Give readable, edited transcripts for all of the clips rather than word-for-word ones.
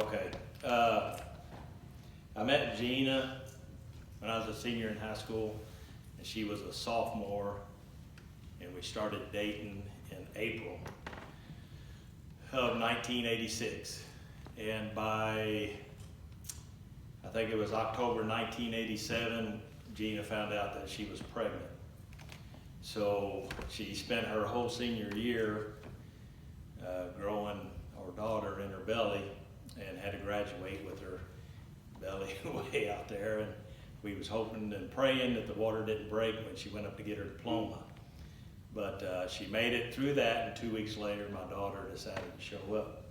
Okay. I met Gina when I was a senior in high school, and she was a sophomore, and we started dating in April of 1986. And by, I think it was October 1987, Gina found out that she was pregnant. So she spent her whole senior year growing our daughter in her belly, and had to graduate with her belly way out there. And we was hoping and praying that the water didn't break when she went up to get her diploma. But she made it through that, and 2 weeks later, my daughter decided to show up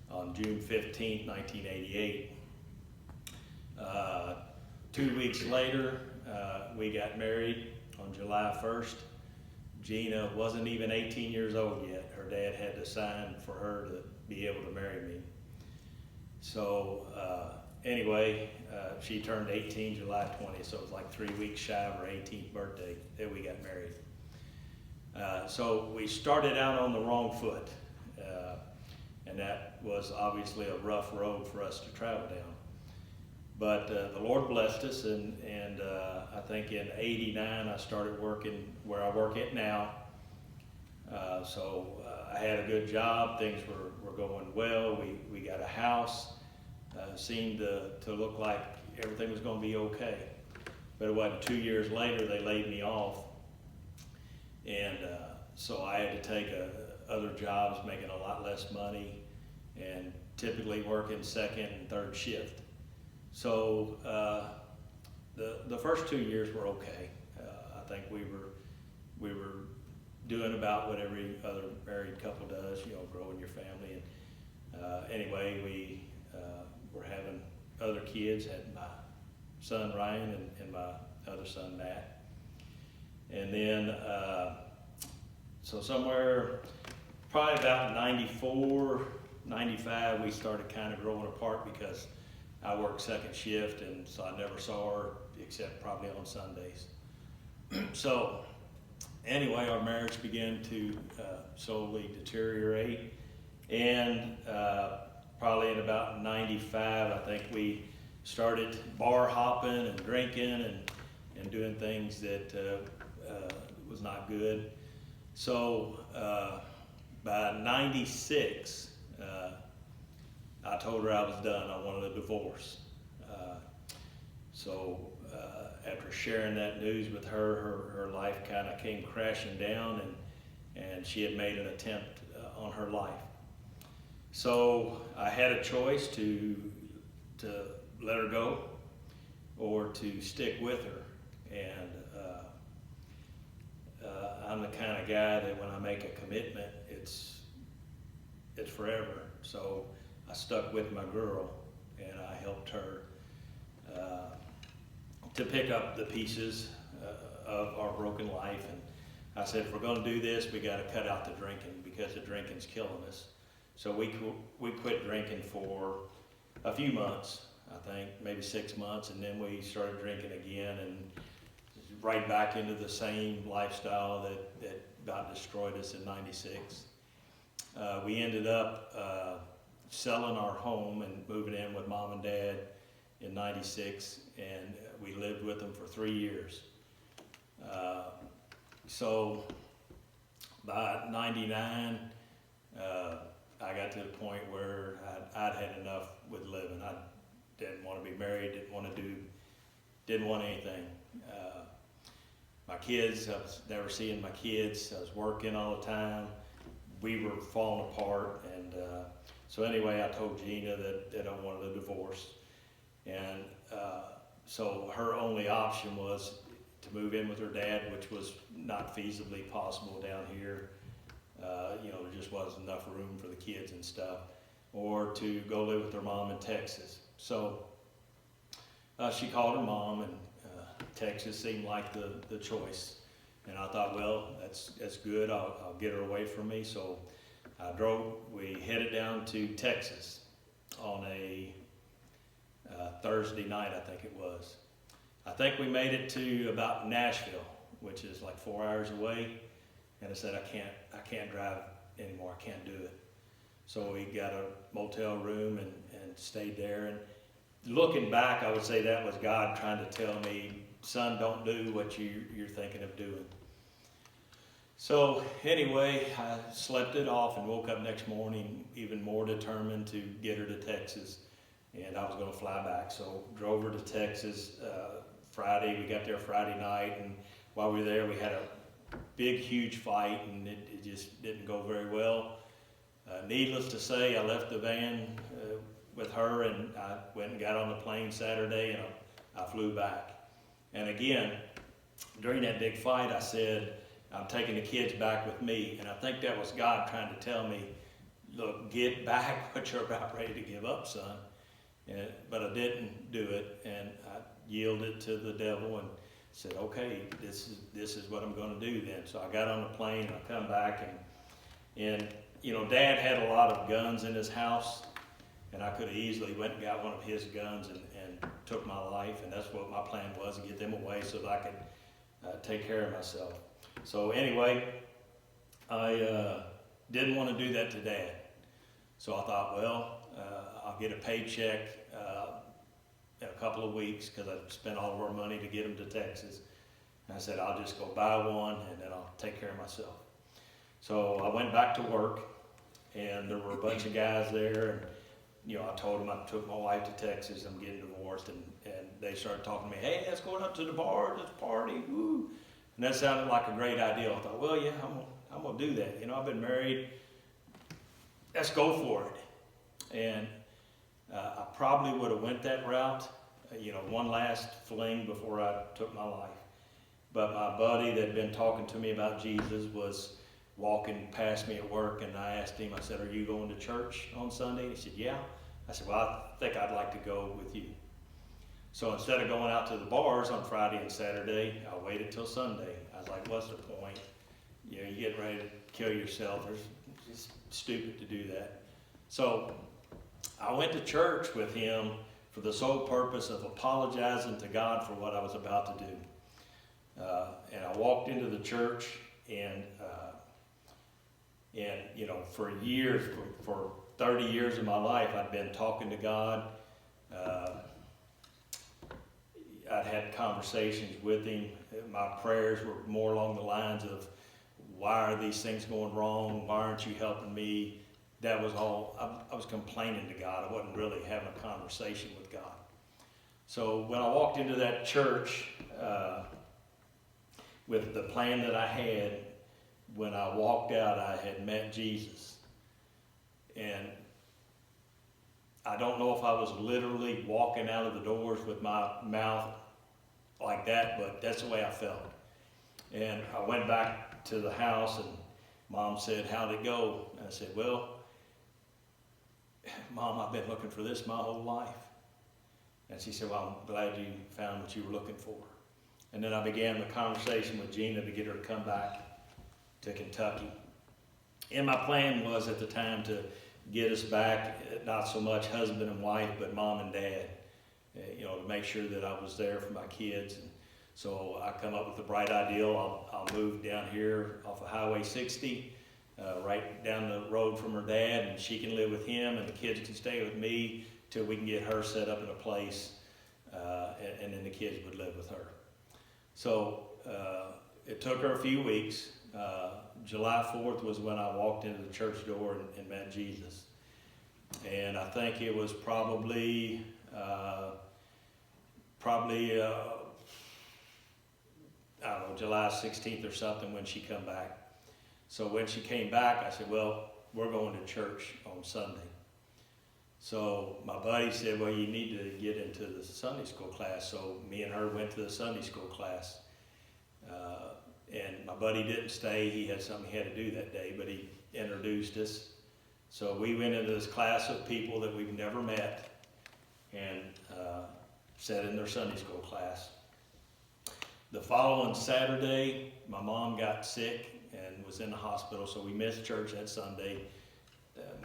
on June 15th, 1988. 2 weeks later, we got married on July 1st. Gina wasn't even 18 years old yet. Her dad had to sign for her to be able to marry me. So anyway, she turned 18 July 20th, so it was like 3 weeks shy of her 18th birthday that we got married. So we started out on the wrong foot, and that was obviously a rough road for us to travel down. But the Lord blessed us, and I think in '89 I started working where I work at now. So I had a good job, things were going well, we got a house, seemed to look like everything was going to be okay. But it wasn't 2 years later they laid me off, and so I had to take other jobs making a lot less money, and typically working second and third shift. So the first 2 years were okay. I think we were doing about what every other married couple does, growing your family. And anyway, we were having other kids, had my son Ryan and my other son Matt. And then, so somewhere, probably about 94, 95, we started kind of growing apart because I worked second shift, and so I never saw her except probably on Sundays. So anyway, our marriage began to slowly deteriorate, and probably in about 95, I think we started bar hopping and drinking and doing things that was not good. So by 96, I told her I was done. I wanted a divorce. So after sharing that news with her life kind of came crashing down, and she had made an attempt on her life. So I had a choice to let her go or to stick with her. And I'm the kind of guy that when I make a commitment, it's forever. So I stuck with my girl, and I helped her to pick up the pieces of our broken life. And I said, if we're going to do this, we got to cut out the drinking, because the drinking's killing us. So we quit drinking for a few months, I think, maybe 6 months, and then we started drinking again, and right back into the same lifestyle that about destroyed us in 96. We ended up selling our home and moving in with mom and dad in 96, and we lived with them for 3 years. So by 99, I got to the point where I'd had enough with living. I didn't want to be married, didn't want anything. My kids, I was never seeing my kids. I was working all the time. We were falling apart, and so anyway, I told Gina that I wanted a divorce. And so her only option was to move in with her dad, which was not feasibly possible down here. There just wasn't enough room for the kids and stuff, or to go live with her mom in Texas. So she called her mom, and Texas seemed like the choice. And I thought, well, that's good. I'll get her away from me. So we headed down to Texas on a Thursday night, I think it was. I think we made it to about Nashville, which is like 4 hours away. And I said, I can't drive anymore. I can't do it. So we got a motel room and stayed there. And looking back, I would say that was God trying to tell me, son, don't do what you're thinking of doing. So anyway, I slept it off and woke up next morning even more determined to get her to Texas. And I was going to fly back. So drove her to Texas Friday. We got there Friday night. And while we were there, we had a big, huge fight. And it just didn't go very well. Needless to say, I left the van with her. And I went and got on the plane Saturday. And I flew back. And again, during that big fight, I said, I'm taking the kids back with me. And I think that was God trying to tell me, look, get back what you're about ready to give up, son. But I didn't do it, and I yielded to the devil and said, okay, this is what I'm going to do then. So I got on the plane, and I come back, and you know, Dad had a lot of guns in his house, and I could have easily went and got one of his guns and took my life, and that's what my plan was, to get them away so that I could take care of myself. So anyway, I didn't want to do that to Dad. So I thought, well, I'll get a paycheck in a couple of weeks because I spent all of our money to get him to Texas. And I said, I'll just go buy one and then I'll take care of myself. So I went back to work, and there were a bunch of guys there. And you know, I told them I took my wife to Texas. I'm getting divorced, and they started talking to me. Hey, let's go up to the bar, let's party, woo! And that sounded like a great idea. I thought, well, yeah, I'm gonna do that. You know, I've been married. Let's go for it. And I probably would have went that route, you know, one last fling before I took my life. But my buddy that had been talking to me about Jesus was walking past me at work, and I asked him, I said, are you going to church on Sunday? And he said, yeah. I said, well, I think I'd like to go with you. So instead of going out to the bars on Friday and Saturday, I waited till Sunday. I was like, what's the point? You know, you get ready to kill yourself. It's just stupid to do that. So I went to church with him for the sole purpose of apologizing to God for what I was about to do. And I walked into the church, and you know, for years, for 30 years of my life, I'd been talking to God. I'd had conversations with him. My prayers were more along the lines of, why are these things going wrong? Why aren't you helping me? That was all. I was complaining to God. I wasn't really having a conversation with God. So when I walked into that church with the plan that I had, when I walked out, I had met Jesus. And I don't know if I was literally walking out of the doors with my mouth like that, but that's the way I felt. And I went back to the house, and Mom said, how'd it go? And I said, well, Mom, I've been looking for this my whole life. And she said, well, I'm glad you found what you were looking for. And then I began the conversation with Gina to get her to come back to Kentucky. And my plan was at the time to get us back, not so much husband and wife, but mom and dad, you know, to make sure that I was there for my kids. And so I come up with the bright idea, I'll move down here off of Highway 60, right down the road from her dad, and she can live with him, and the kids can stay with me till we can get her set up in a place, and then the kids would live with her. So it took her a few weeks. July 4th was when I walked into the church door and met Jesus. And I think it was probably I don't know, July 16th or something when she come back. So when she came back, I said, well, we're going to church on Sunday. So my buddy said, well, you need to get into the Sunday school class. So me and her went to the Sunday school class. And my buddy didn't stay. He had something he had to do that day, but he introduced us. So we went into this class of people that we've never met and sat in their Sunday school class. The following Saturday, my mom got sick and was in the hospital, so we missed church that Sunday.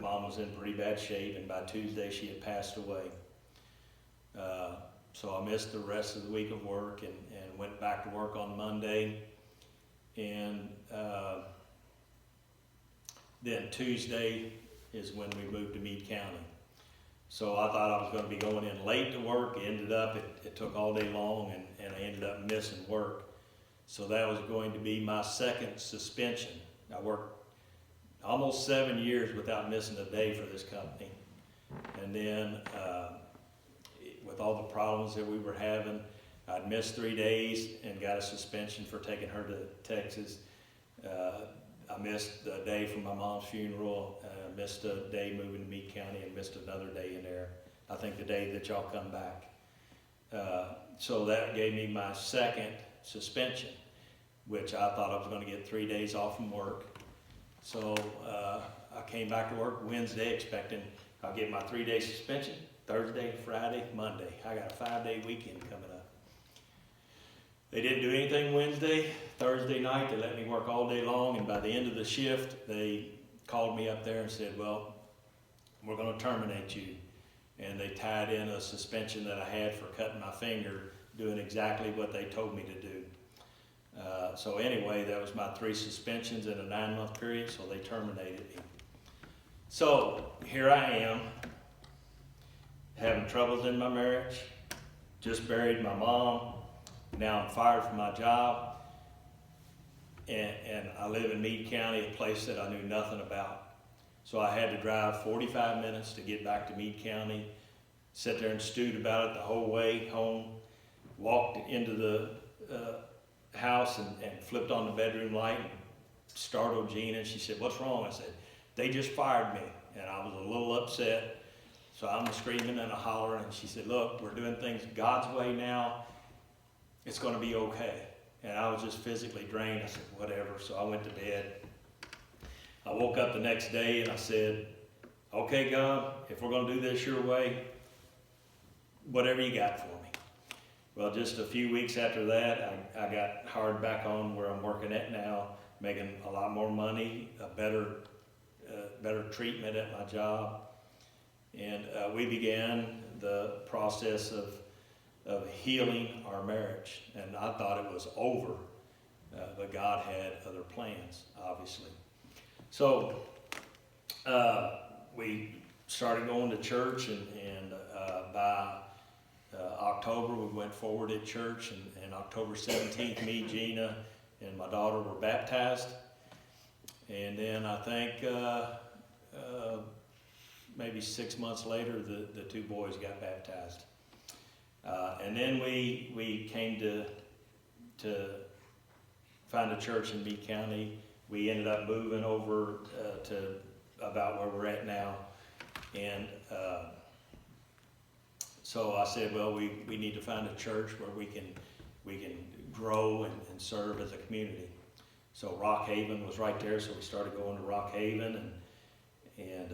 Mom was in pretty bad shape, and by Tuesday she had passed away. So I missed the rest of the week of work and went back to work on Monday. And then Tuesday, is when we moved to Meade County. So I thought I was gonna be going in late to work. It ended up, it took all day long, and I ended up missing work. So that was going to be my second suspension. I worked almost 7 years without missing a day for this company. And then with all the problems that we were having, I'd missed 3 days and got a suspension for taking her to Texas. I missed a day from my mom's funeral, missed a day moving to Meade County, and missed another day in there. I think the day that y'all come back. So that gave me my second suspension, which I thought I was gonna get 3 days off from work. So I came back to work Wednesday expecting I'll get my 3-day suspension, Thursday, Friday, Monday. I got a 5-day weekend coming up. They didn't do anything Wednesday. Thursday night, they let me work all day long, and by the end of the shift, they called me up there and said, well, we're gonna terminate you. And they tied in a suspension that I had for cutting my finger, doing exactly what they told me to do. So anyway, that was my 3 suspensions in a 9-month period, so they terminated me. So here I am, having troubles in my marriage, just buried my mom. Now I'm fired from my job, and I live in Meade County, a place that I knew nothing about. So I had to drive 45 minutes to get back to Meade County, sit there and stewed about it the whole way home, walked into the house and flipped on the bedroom light and startled Gina. She said, what's wrong? I said, they just fired me. And I was a little upset. So I'm screaming and hollering, and she said, look, we're doing things God's way now. It's gonna be okay. And I was just physically drained. I said, whatever. So I went to bed. I woke up the next day and I said, okay, God, if we're gonna do this your way, whatever you got for me. Well, just a few weeks after that, I got hired back on where I'm working at now, making a lot more money, a better treatment at my job. And we began the process of healing our marriage. And I thought it was over, but God had other plans, obviously. So we started going to church, and by October we went forward at church, and October 17th, me, Gina, and my daughter were baptized. And then I think maybe 6 months later, the 2 boys got baptized. And then we came to find a church in Meade County. We ended up moving over to about where we're at now. And so I said, well, we need to find a church where we can grow and serve as a community. So Rock Haven was right there, so we started going to Rock Haven and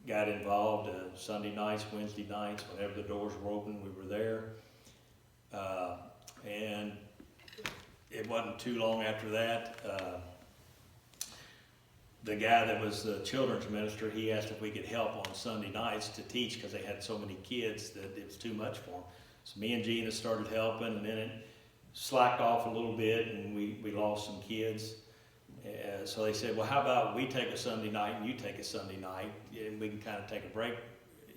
got involved Sunday nights, Wednesday nights, whenever the doors were open, we were there. And it wasn't too long after that, the guy that was the children's minister, he asked if we could help on Sunday nights to teach because they had so many kids that it was too much for them. So me and Gina started helping, and then it slacked off a little bit, and we lost some kids. So they said, well, how about we take a Sunday night and you take a Sunday night, and we can kind of take a break,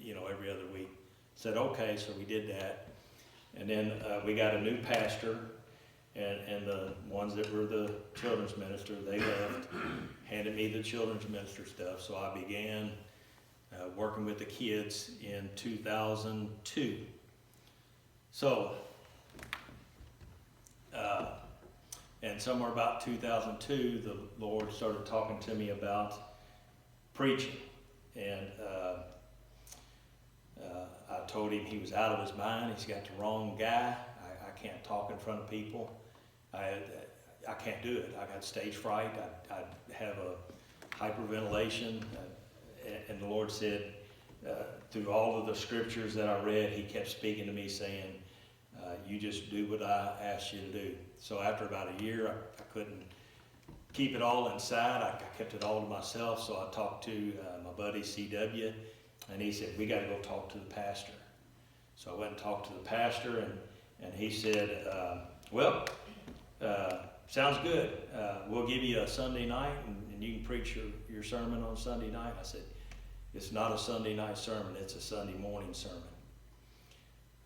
every other week. Said, okay, so we did that. And then we got a new pastor, and the ones that were the children's minister, they left, handed me the children's minister stuff. So I began working with the kids in 2002. So, and somewhere about 2002, the Lord started talking to me about preaching. And I told him he was out of his mind. He's got the wrong guy. I can't talk in front of people. I can't do it. I got stage fright. I have a hyperventilation. And the Lord said, through all of the scriptures that I read, he kept speaking to me saying, you just do what I asked you to do. So after about a year, I couldn't keep it all inside. I kept it all to myself. So I talked to my buddy CW, and he said, we got to go talk to the pastor. So I went and talked to the pastor, and he said, well, sounds good. We'll give you a Sunday night, and and you can preach your sermon on Sunday night? I said, it's not a Sunday night sermon, it's a Sunday morning sermon.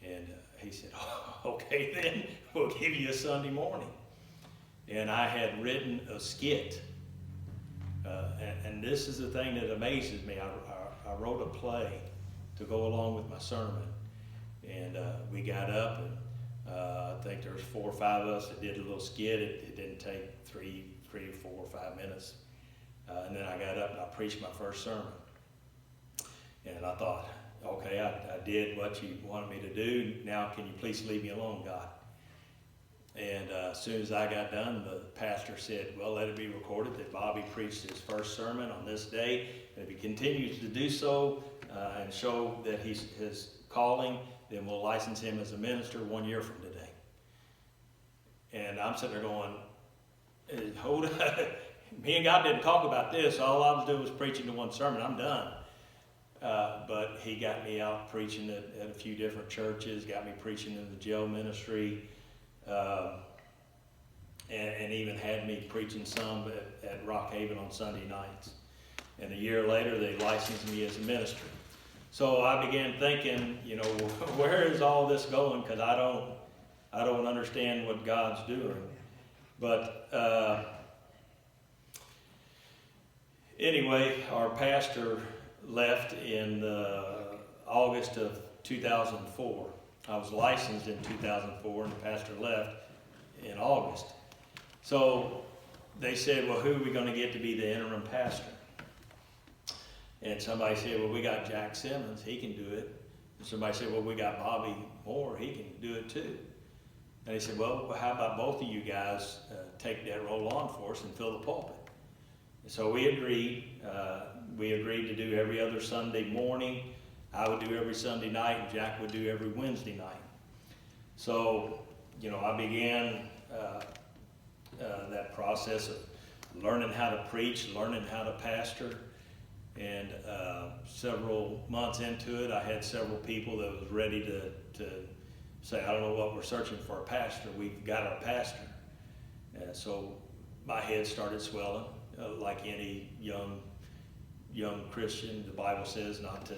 And he said, oh, okay then, we'll give you a Sunday morning. And I had written a skit. And this is the thing that amazes me. I wrote a play to go along with my sermon. And we got up, and I think there was 4 or 5 of us that did a little skit. It didn't take 3 or 4 or 5 minutes. And then I got up and I preached my first sermon. And I thought, okay, I did what you wanted me to do. Now can you please leave me alone, God? And as soon as I got done, the pastor said, well, let it be recorded that Bobby preached his first sermon on this day. And if he continues to do so and show that he's his calling, then we'll license him as a minister 1 year from today. And I'm sitting there going, hold on. Me and God didn't talk about this. All I was doing was preaching the one sermon. I'm done. But he got me out preaching at a few different churches, got me preaching in the jail ministry, and even had me preaching some at Rock Haven on Sunday nights. And a year later, they licensed me as a minister. So I began thinking, where is all this going? Because I don't understand what God's doing. But anyway, our pastor left in August of 2004. I was licensed in 2004, and the pastor left in August. So they said, well, who are we going to get to be the interim pastor? And somebody said, well, we got Jack Simmons, he can do it. And somebody said, well, we got Bobby Moore, he can do it too. And they said, well, how about both of you guys take that role on for us and fill the pulpit? And so we agreed. We agreed to do every other Sunday morning. I would do every Sunday night, and Jack would do every Wednesday night. So, I began that process of learning how to preach, learning how to pastor. And several months into it, I had several people that was ready to say, I don't know what we're searching for a pastor. We've got our pastor. And so my head started swelling, like any young Christian. The Bible says not to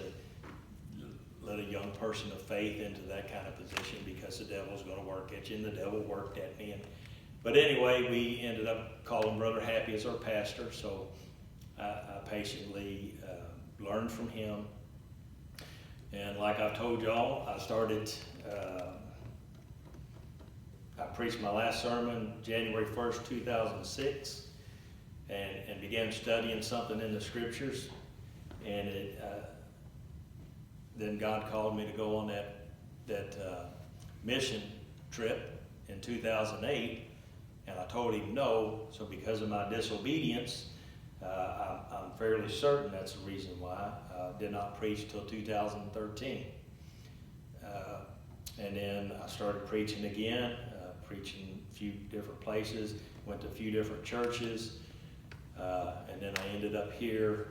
let a young person of faith into that kind of position because the devil's going to work at you, and the devil worked at me. But anyway, we ended up calling Brother Happy as our pastor, so I patiently learned from him. And like I've told y'all, I preached my last sermon January 1st, 2006, and began studying something in the scriptures. And then God called me to go on that mission trip in 2008, and I told him no. So because of my disobedience, I'm fairly certain that's the reason why I did not preach till 2013. And then I started preaching again, preaching a few different places, went to a few different churches, and then I ended up here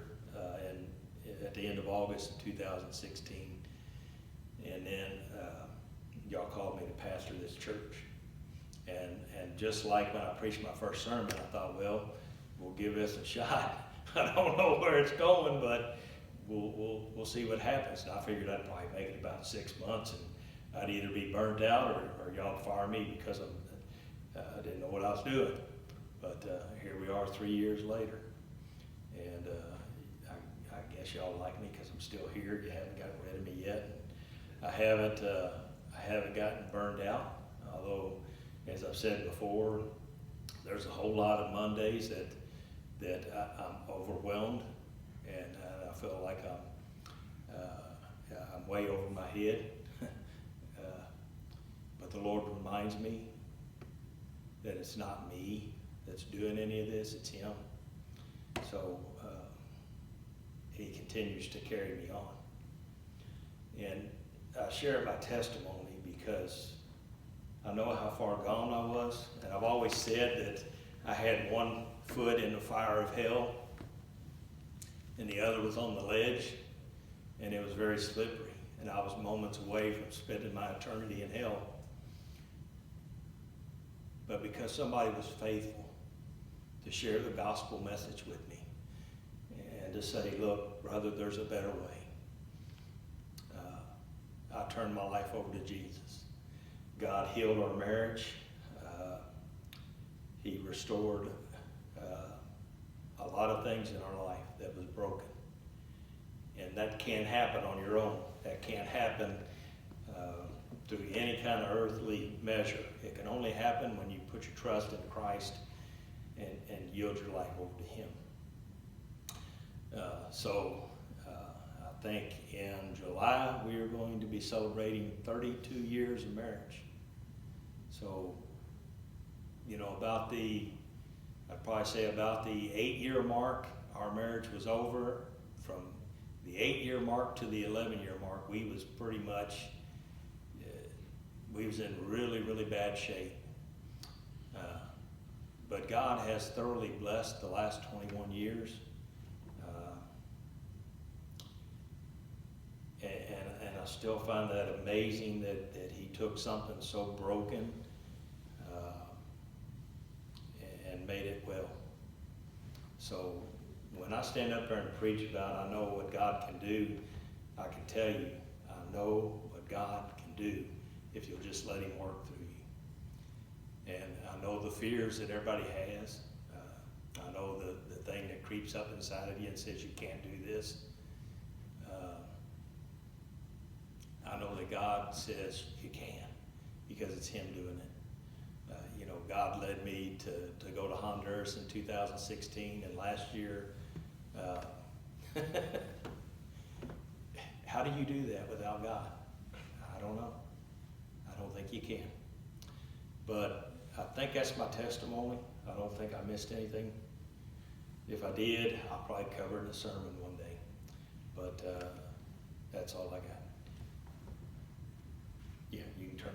at the end of August of 2016. And then y'all called me to pastor this church. And just like when I preached my first sermon, I thought, well, we'll give this a shot. I don't know where it's going, but we'll see what happens. And I figured I'd probably make it about 6 months, and I'd either be burnt out or y'all fire me because I didn't know what I was doing. But here we are 3 years later, and I guess y'all like me because I'm still here. You haven't gotten rid of me yet. I haven't gotten burned out, although, as I've said before, there's a whole lot of Mondays that I'm overwhelmed, and I feel like I'm way over my head. But the Lord reminds me that it's not me that's doing any of this, it's Him. So He continues to carry me on. And I share my testimony because I know how far gone I was, and I've always said that I had one foot in the fire of hell and the other was on the ledge, and it was very slippery, and I was moments away from spending my eternity in hell. But because somebody was faithful to share the gospel message with me and to say, look, brother, there's a better way. I turned my life over to Jesus. God healed our marriage. He restored a lot of things in our life that was broken. And that can't happen on your own. That can't happen through any kind of earthly measure. It can only happen when you put your trust in Christ and yield your life over to Him. I think in July we are going to be celebrating 32 years of marriage. So, I'd probably say about the 8-year mark, our marriage was over. From the 8-year mark to the 11-year mark, we was pretty much, we was in really, really bad shape. But God has thoroughly blessed the last 21 years. And I still find that amazing that He took something so broken and made it well. So when I stand up there and preach about I know what God can do, I can tell you, I know what God can do if you'll just let Him work through you. And I know the fears that everybody has. I know the thing that creeps up inside of you and says you can't do this. I know that God says you can, because it's Him doing it. God led me to go to Honduras in 2016, and last year, how do you do that without God? I don't know. I don't think you can. But I think that's my testimony. I don't think I missed anything. If I did, I'll probably cover it in a sermon one day. But that's all I got. Yeah, you